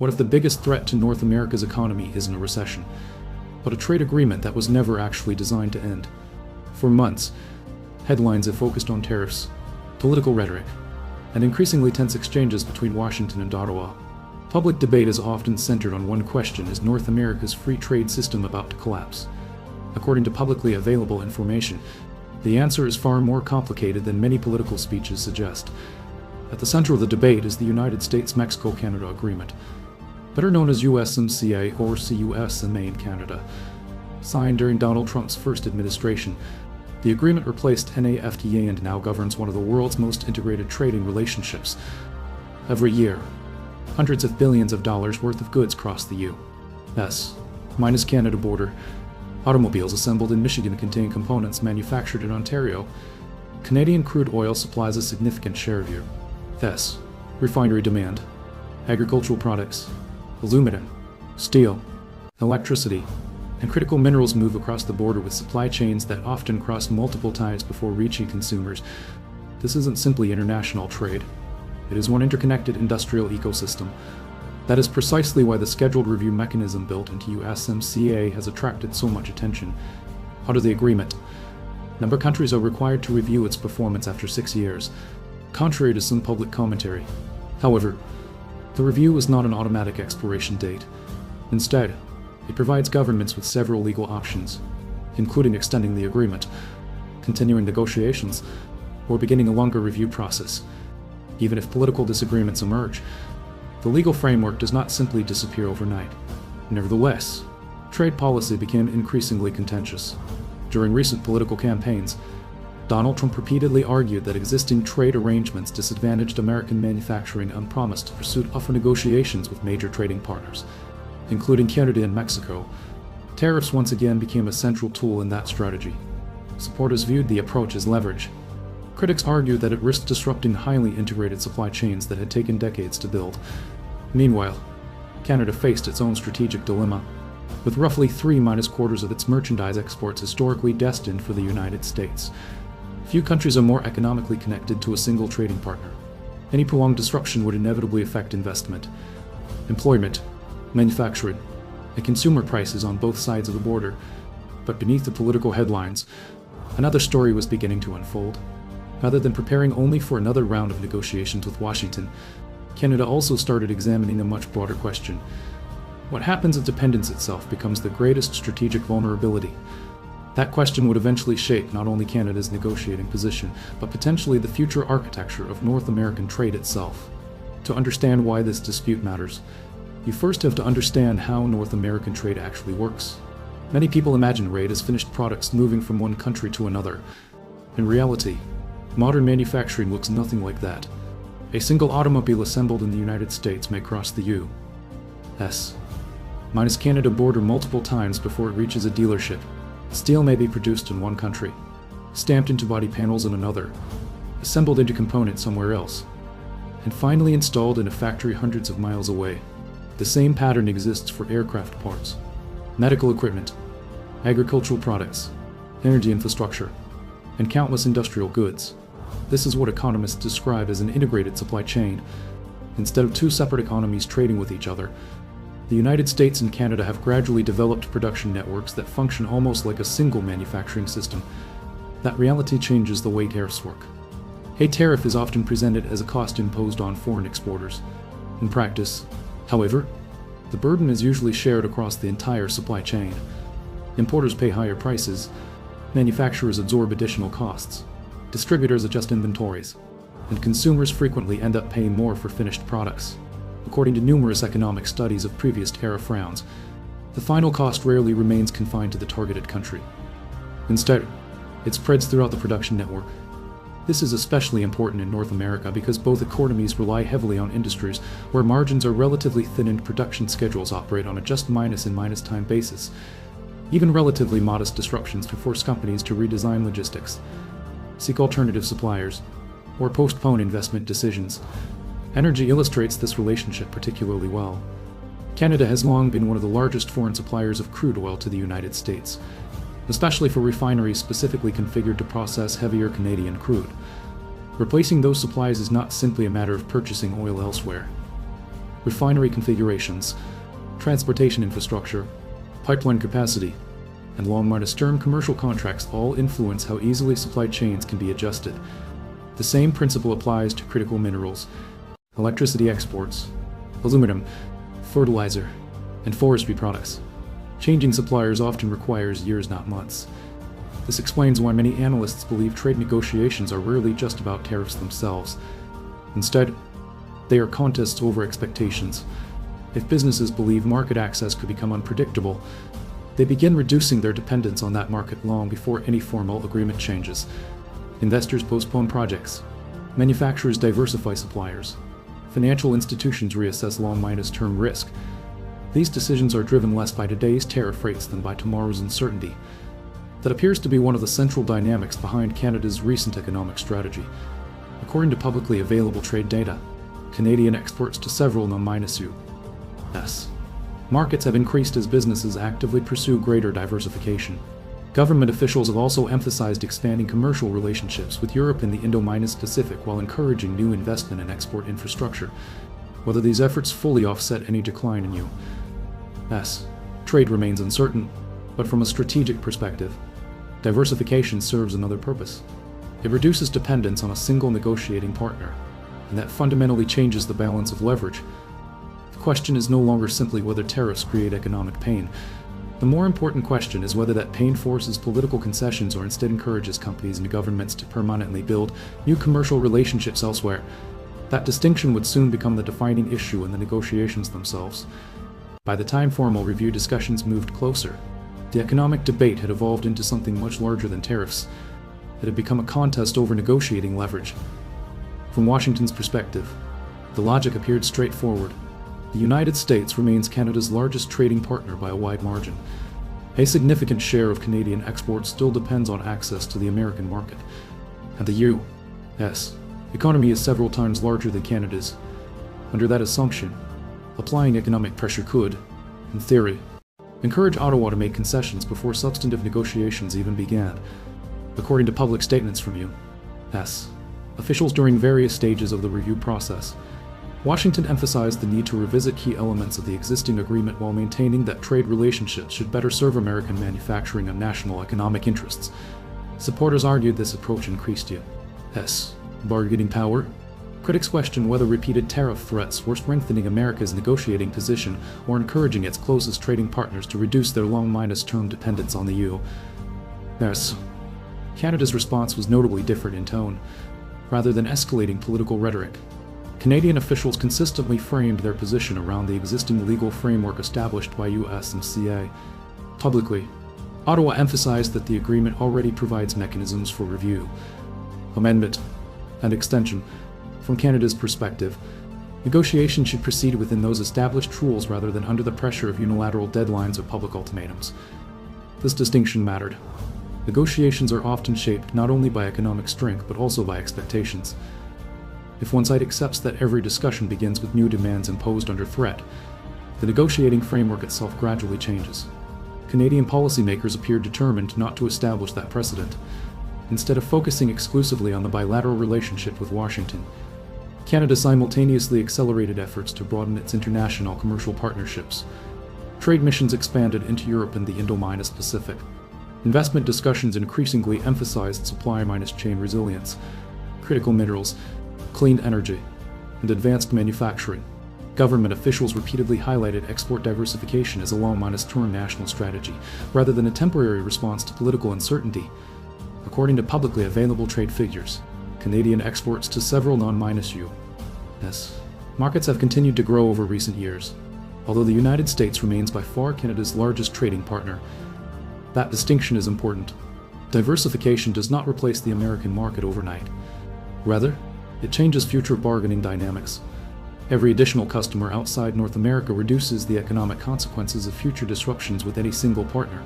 What if the biggest threat to North America's economy isn't a recession, but a trade agreement that was never actually designed to end? For months, headlines have focused on tariffs, political rhetoric, and increasingly tense exchanges between Washington and Ottawa. Public debate is often centered on one question: is North America's free trade system about to collapse? According to publicly available information, the answer is far more complicated than many political speeches suggest. At the center of the debate is the United States-Mexico-Canada Agreement, better known as USMCA or CUSMA in Canada. Signed during Donald Trump's first administration, the agreement replaced NAFTA and now governs one of the world's most integrated trading relationships. Every year, hundreds of billions of dollars worth of goods cross the U.S. minus Canada border. Automobiles assembled in Michigan contain components manufactured in Ontario. Canadian crude oil supplies a significant share of U.S. refinery demand. Agricultural products, aluminum, steel, electricity, and critical minerals move across the border with supply chains that often cross multiple times before reaching consumers. This isn't simply international trade. It is one interconnected industrial ecosystem. That is precisely why the scheduled review mechanism built into USMCA has attracted so much attention. Under the agreement, member countries are required to review its performance after 6 years, contrary to some public commentary. However, the review is not an automatic expiration date. Instead, it provides governments with several legal options, including extending the agreement, continuing negotiations, or beginning a longer review process. Even if political disagreements emerge, the legal framework does not simply disappear overnight. Nevertheless, trade policy became increasingly contentious. During recent political campaigns, Donald Trump repeatedly argued that existing trade arrangements disadvantaged American manufacturing and promised to pursue tougher negotiations with major trading partners, including Canada and Mexico. Tariffs once again became a central tool in that strategy. Supporters viewed the approach as leverage. Critics argued that it risked disrupting highly integrated supply chains that had taken decades to build. Meanwhile, Canada faced its own strategic dilemma, with roughly 3-quarters of its merchandise exports historically destined for the United States. Few countries are more economically connected to a single trading partner. Any prolonged disruption would inevitably affect investment, employment, manufacturing, and consumer prices on both sides of the border. But beneath the political headlines, another story was beginning to unfold. Rather than preparing only for another round of negotiations with Washington, Canada also started examining a much broader question. What happens if dependence itself becomes the greatest strategic vulnerability? That question would eventually shape not only Canada's negotiating position, but potentially the future architecture of North American trade itself. To understand why this dispute matters, you first have to understand how North American trade actually works. Many people imagine trade as finished products moving from one country to another. In reality, modern manufacturing looks nothing like that. A single automobile assembled in the United States may cross the U.S. minus Canada border multiple times before it reaches a dealership. Steel may be produced in one country, stamped into body panels in another, assembled into components somewhere else, and finally installed in a factory hundreds of miles away. The same pattern exists for aircraft parts, medical equipment, agricultural products, energy infrastructure, and countless industrial goods. This is what economists describe as an integrated supply chain. Instead of two separate economies trading with each other, the United States and Canada have gradually developed production networks that function almost like a single manufacturing system. That reality changes the way tariffs work. A tariff is often presented as a cost imposed on foreign exporters. In practice, however, the burden is usually shared across the entire supply chain. Importers pay higher prices, manufacturers absorb additional costs, distributors adjust inventories, and consumers frequently end up paying more for finished products. According to numerous economic studies of previous tariff rounds, the final cost rarely remains confined to the targeted country. Instead, it spreads throughout the production network. This is especially important in North America because both economies rely heavily on industries where margins are relatively thin and production schedules operate on a just minus and minus time basis. Even relatively modest disruptions can force companies to redesign logistics, seek alternative suppliers, or postpone investment decisions. Energy illustrates this relationship particularly well. Canada has long been one of the largest foreign suppliers of crude oil to the United States, especially for refineries specifically configured to process heavier Canadian crude. Replacing those supplies is not simply a matter of purchasing oil elsewhere. refinery configurations, transportation infrastructure, pipeline capacity, and long-term commercial contracts all influence how easily supply chains can be adjusted. The same principle applies to critical minerals, electricity exports, aluminum, fertilizer, and forestry products. Changing suppliers often requires years, not months. This explains why many analysts believe trade negotiations are rarely just about tariffs themselves. Instead, they are contests over expectations. If businesses believe market access could become unpredictable, they begin reducing their dependence on that market long before any formal agreement changes. Investors postpone projects. Manufacturers diversify suppliers. Financial institutions reassess long-term risk. These decisions are driven less by today's tariff rates than by tomorrow's uncertainty. That appears to be one of the central dynamics behind Canada's recent economic strategy. According to publicly available trade data, Canadian exports to several non-US markets have increased as businesses actively pursue greater diversification. Government officials have also emphasized expanding commercial relationships with Europe and the Indo-Pacific while encouraging new investment in export infrastructure. Whether these efforts fully offset any decline in U.S. trade remains uncertain, but from a strategic perspective, diversification serves another purpose. It reduces dependence on a single negotiating partner, and that fundamentally changes the balance of leverage. The question is no longer simply whether tariffs create economic pain. The more important question is whether that pain forces political concessions or instead encourages companies and governments to permanently build new commercial relationships elsewhere. That distinction would soon become the defining issue in the negotiations themselves. By the time formal review discussions moved closer, the economic debate had evolved into something much larger than tariffs. It had become a contest over negotiating leverage. From Washington's perspective, the logic appeared straightforward. The United States remains Canada's largest trading partner by a wide margin. A significant share of Canadian exports still depends on access to the American market, and the U.S. economy is several times larger than Canada's. Under that assumption, applying economic pressure could, in theory, encourage Ottawa to make concessions before substantive negotiations even began. According to public statements from U.S. officials during various stages of the review process, Washington emphasized the need to revisit key elements of the existing agreement while maintaining that trade relationships should better serve American manufacturing and national economic interests. Supporters argued this approach increased U.S. bargaining power. Critics question whether repeated tariff threats were strengthening America's negotiating position or encouraging its closest trading partners to reduce their long-term dependence on the U.S. Canada's response was notably different in tone. Rather than escalating political rhetoric, Canadian officials consistently framed their position around the existing legal framework established by USMCA. Publicly, Ottawa emphasized that the agreement already provides mechanisms for review, amendment, and extension. From Canada's perspective, negotiations should proceed within those established rules rather than under the pressure of unilateral deadlines or public ultimatums. This distinction mattered. Negotiations are often shaped not only by economic strength but also by expectations. If one side accepts that every discussion begins with new demands imposed under threat, the negotiating framework itself gradually changes. Canadian policymakers appeared determined not to establish that precedent. Instead of focusing exclusively on the bilateral relationship with Washington, Canada simultaneously accelerated efforts to broaden its international commercial partnerships. Trade missions expanded into Europe and the Indo-Pacific. Investment discussions increasingly emphasized supply-chain resilience, critical minerals, clean energy, and advanced manufacturing. Government officials repeatedly highlighted export diversification as a long-term national strategy, rather than a temporary response to political uncertainty. According to publicly available trade figures, Canadian exports to several non-US markets have continued to grow over recent years. Although the United States remains by far Canada's largest trading partner, that distinction is important. Diversification does not replace the American market overnight. Rather, it changes future bargaining dynamics. Every additional customer outside North America reduces the economic consequences of future disruptions with any single partner.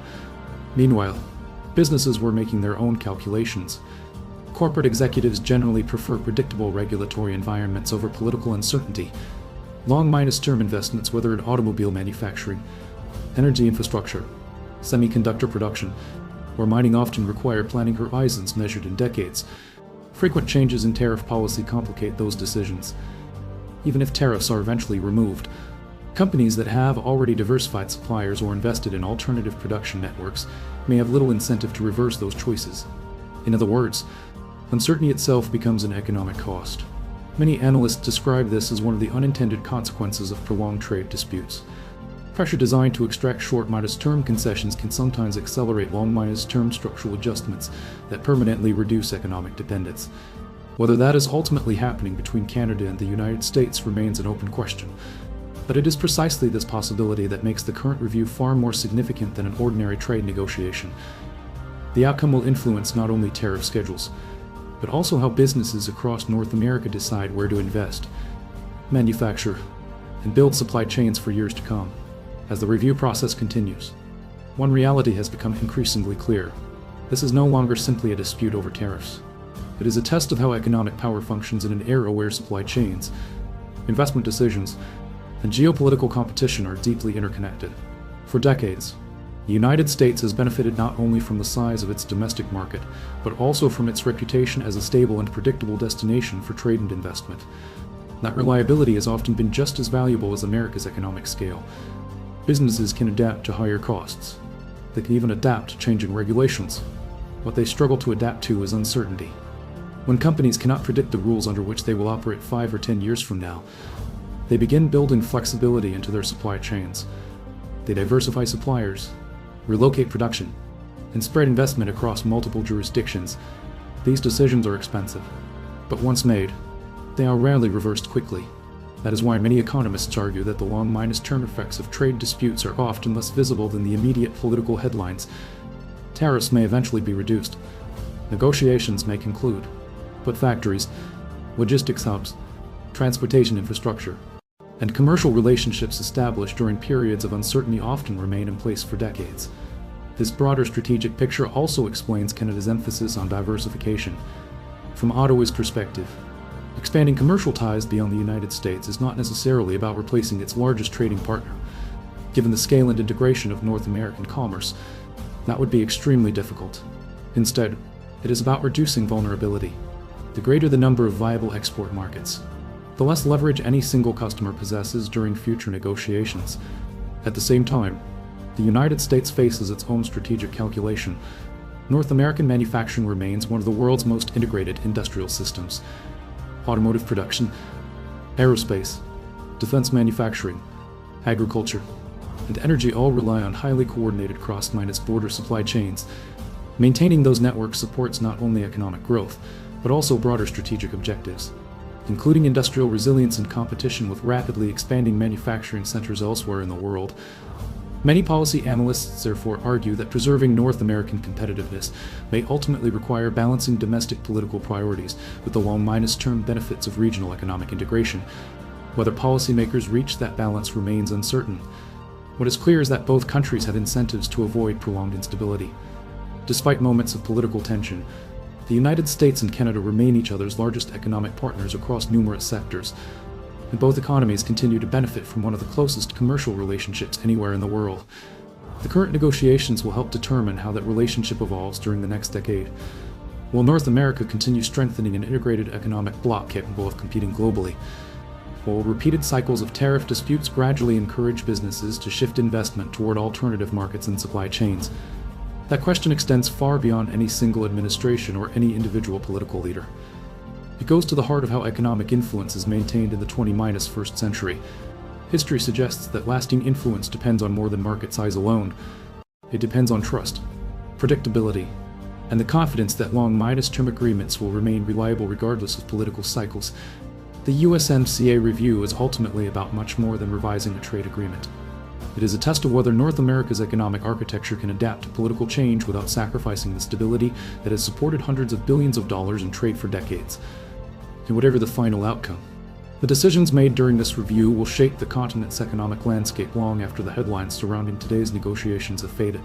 Meanwhile, businesses were making their own calculations. Corporate executives generally prefer predictable regulatory environments over political uncertainty. Long-term investments, whether in automobile manufacturing, energy infrastructure, semiconductor production, or mining, often require planning horizons measured in decades. Frequent changes in tariff policy complicate those decisions. even if tariffs are eventually removed. Companies that have already diversified suppliers or invested in alternative production networks may have little incentive to reverse those choices. In other words, uncertainty itself becomes an economic cost. Many analysts describe this as one of the unintended consequences of prolonged trade disputes. Pressure designed to extract short-term concessions can sometimes accelerate long-term structural adjustments that permanently reduce economic dependence. Whether that is ultimately happening between Canada and the United States remains an open question. But it is precisely this possibility that makes the current review far more significant than an ordinary trade negotiation. The outcome will influence not only tariff schedules, but also how businesses across North America decide where to invest, manufacture, and build supply chains for years to come. As the review process continues, one reality has become increasingly clear. This is no longer simply a dispute over tariffs. It is a test of how economic power functions in an era where supply chains, investment decisions, and geopolitical competition are deeply interconnected. For decades, the United States has benefited not only from the size of its domestic market, but also from its reputation as a stable and predictable destination for trade and investment. That reliability has often been just as valuable as America's economic scale. Businesses can adapt to higher costs. They can even adapt to changing regulations. What they struggle to adapt to is uncertainty. When companies cannot predict the rules under which they will operate 5 or 10 years from now, they begin building flexibility into their supply chains. They diversify suppliers, relocate production, and spread investment across multiple jurisdictions. These decisions are expensive, but once made, they are rarely reversed quickly. That is why many economists argue that the long-term effects of trade disputes are often less visible than the immediate political headlines. Tariffs may eventually be reduced. Negotiations may conclude. But factories, logistics hubs, transportation infrastructure, and commercial relationships established during periods of uncertainty often remain in place for decades. This broader strategic picture also explains Canada's emphasis on diversification. From Ottawa's perspective, expanding commercial ties beyond the United States is not necessarily about replacing its largest trading partner. Given the scale and integration of North American commerce, that would be extremely difficult. Instead, it is about reducing vulnerability. The greater the number of viable export markets, the less leverage any single customer possesses during future negotiations. At the same time, the United States faces its own strategic calculation. North American manufacturing remains one of the world's most integrated industrial systems. Automotive production, aerospace, defense manufacturing, agriculture, and energy all rely on highly coordinated cross-border supply chains. Maintaining those networks supports not only economic growth, but also broader strategic objectives, including industrial resilience and competition with rapidly expanding manufacturing centers elsewhere in the world. Many policy analysts therefore argue that preserving North American competitiveness may ultimately require balancing domestic political priorities with the long-term benefits of regional economic integration. Whether policymakers reach that balance remains uncertain. What is clear is that both countries have incentives to avoid prolonged instability. Despite moments of political tension, the United States and Canada remain each other's largest economic partners across numerous sectors, and both economies continue to benefit from one of the closest commercial relationships anywhere in the world. The current negotiations will help determine how that relationship evolves during the next decade. Will North America continue strengthening an integrated economic bloc capable of competing globally? Will repeated cycles of tariff disputes gradually encourage businesses to shift investment toward alternative markets and supply chains? That question extends far beyond any single administration or any individual political leader. It goes to the heart of how economic influence is maintained in the 21st century. History suggests that lasting influence depends on more than market size alone. It depends on trust, predictability, and the confidence that long-term agreements will remain reliable regardless of political cycles. The USMCA review is ultimately about much more than revising a trade agreement. It is a test of whether North America's economic architecture can adapt to political change without sacrificing the stability that has supported hundreds of billions of dollars in trade for decades. And whatever the final outcome, the decisions made during this review will shape the continent's economic landscape long after the headlines surrounding today's negotiations have faded.